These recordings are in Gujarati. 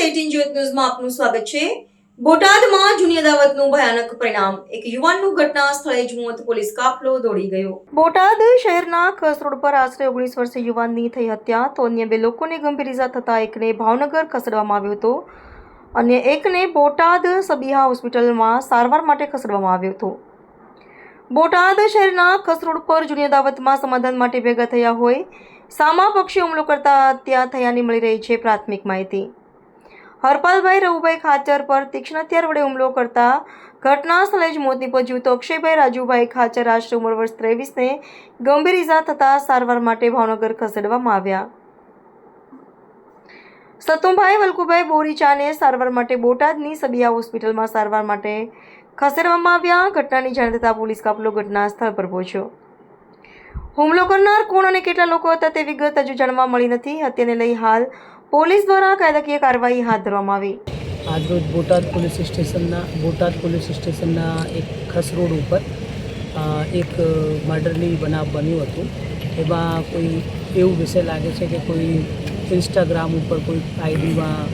18 જ્યોત ન્યૂઝમાં આપનું સ્વાગત છે। બોટાદમાં જૂની અદાવતનું ભયાનક પરિણામ, એક યુવાનનું ઘટના સ્થળે જ મોત, પોલીસ કાફલો દોડી ગયો। બોટાદ શહેરના ખસ રોડ પર આશરે 19 વર્ષીય યુવાનની થઈ હત્યા, તો અન્ય બે લોકોને ગંભીર ઇજા થતા એકને ભાવનગર ખસેડવામાં આવ્યો હતો અને એકને બોટાદ સબીહા હોસ્પિટલમાં સારવાર માટે ખસેડવામાં આવ્યો હતો। બોટાદ શહેરના ખસ રોડ પર જૂની અદાવતમાં સમાધાન માટે ભેગા થયા હોય સામા પક્ષે હુમલો કરતા હત્યા થયાની મળી રહી છે પ્રાથમિક માહિતી। હરપાલભાઈ રવુભાઈ ખાચર પર તીક્ષ્ણ હથિયાર વડે હુમલો કરતા ઘટના સ્થળે જ મોત નીપજ્યું, તો અક્ષયભાઈ રાજુભાઈ ખાચર આશરે ઉંમર વર્ષ 23ને ગંભીર ઇજા થતા સારવાર માટે ભાવનગર ખસેડવામાં આવ્યા। સતુભાઈ વલ્કુભાઈ બોરીચાને સારવાર માટે બોટાદની સબીયા હોસ્પિટલમાં સારવાર માટે ખસેડવામાં આવ્યા। ઘટનાની જાણ થતાં પોલીસ કાફલો ઘટના સ્થળ પર પહોંચ્યો। હુમલો કરનાર કોણ અને કેટલા લોકો હતા તે વિગત હજુ જાણવા મળી નથી। હત્યાને લઈ હાલ પોલીસ દ્વારા કાયદાકીય કાર્યવાહી હાથ ધરવામાં આવી। આજરોજ બોટાદ પોલીસ સ્ટેશનના એક ખસ રોડ ઉપર એક મર્ડરની બનાવ બન્યું હતું। એમાં કોઈ એવું વિષય લાગે છે કે કોઈ ઇન્સ્ટાગ્રામ ઉપર કોઈ આઈડીમાં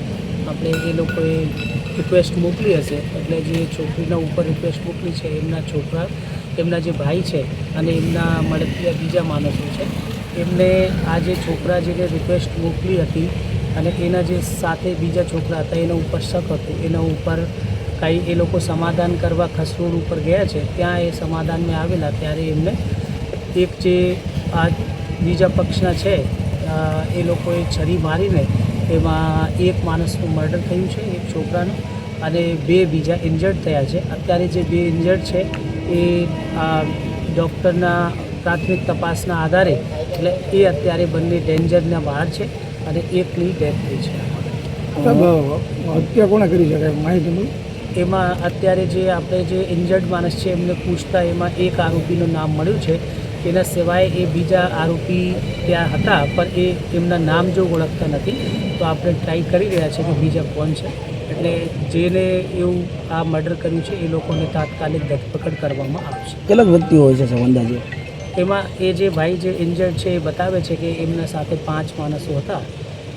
આપણે એ લોકોએ રિક્વેસ્ટ મોકલી હશે, એટલે જે છોકરીના ઉપર રિક્વેસ્ટ મોકલી છે એમના છોકરા, એમના જે ભાઈ છે અને એમના મળતિયા બીજા માણસો છે, એમને આ જે છોકરા જેને રિક્વેસ્ટ મોકલી હતી અને એના જે સાથે બીજા છોકરા હતા એના ઉપર શક હતું, એના ઉપર કાંઈ એ લોકો સમાધાન કરવા ખસ રોડ ઉપર ગયા છે। ત્યાં એ સમાધાનમાં આવેલા ત્યારે એમને એક જે આ બીજા પક્ષના છે એ લોકોએ છરી મારીને એમાં એક માણસનું મર્ડર થયું છે, એક છોકરાનું, અને બે બીજા ઇન્જર્ડ થયા છે। અત્યારે જે બે ઇન્જર્ડ છે એ ડૉક્ટરના પ્રાથમિક તપાસના આધારે એટલે એ અત્યારે બંને ડેન્જરના બહાર છે અને એકની ડેથ થઈ છે। હત્યા કોણે કરી શકાય માહિતી? એમાં અત્યારે જે આપણે જે ઇન્જર્ડ માણસ છે એમને પૂછતા એમાં એક આરોપીનું નામ મળ્યું છે। એના સિવાય એ બીજા આરોપી ત્યાં હતા પણ એ એમના નામ જો ઓળખતા નથી, તો આપણે ટ્રાય કરી રહ્યા છે કે બીજા કોણ છે। એટલે જેને એવું આ મર્ડર કર્યું છે એ લોકોને તાત્કાલિક ધરપકડ કરવામાં આવશે। કેટલાક વ્યક્તિઓ હોય છે અંદાજે? એમાં એ જે ભાઈ જે ઇન્જર્ડ છે એ બતાવે છે કે એમના સાથે 5 માણસો હતા,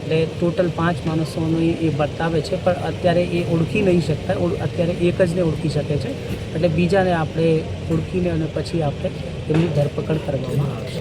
એટલે ટોટલ 5 માણસોનું એ બતાવે છે, પણ અત્યારે એ ઓળખી નહીં શકતા, અત્યારે એક જને ઓળખી શકે છે, એટલે બીજાને આપણે ઓળખીને અને પછી આપણે એમની ધરપકડ કરવામાં આવશે।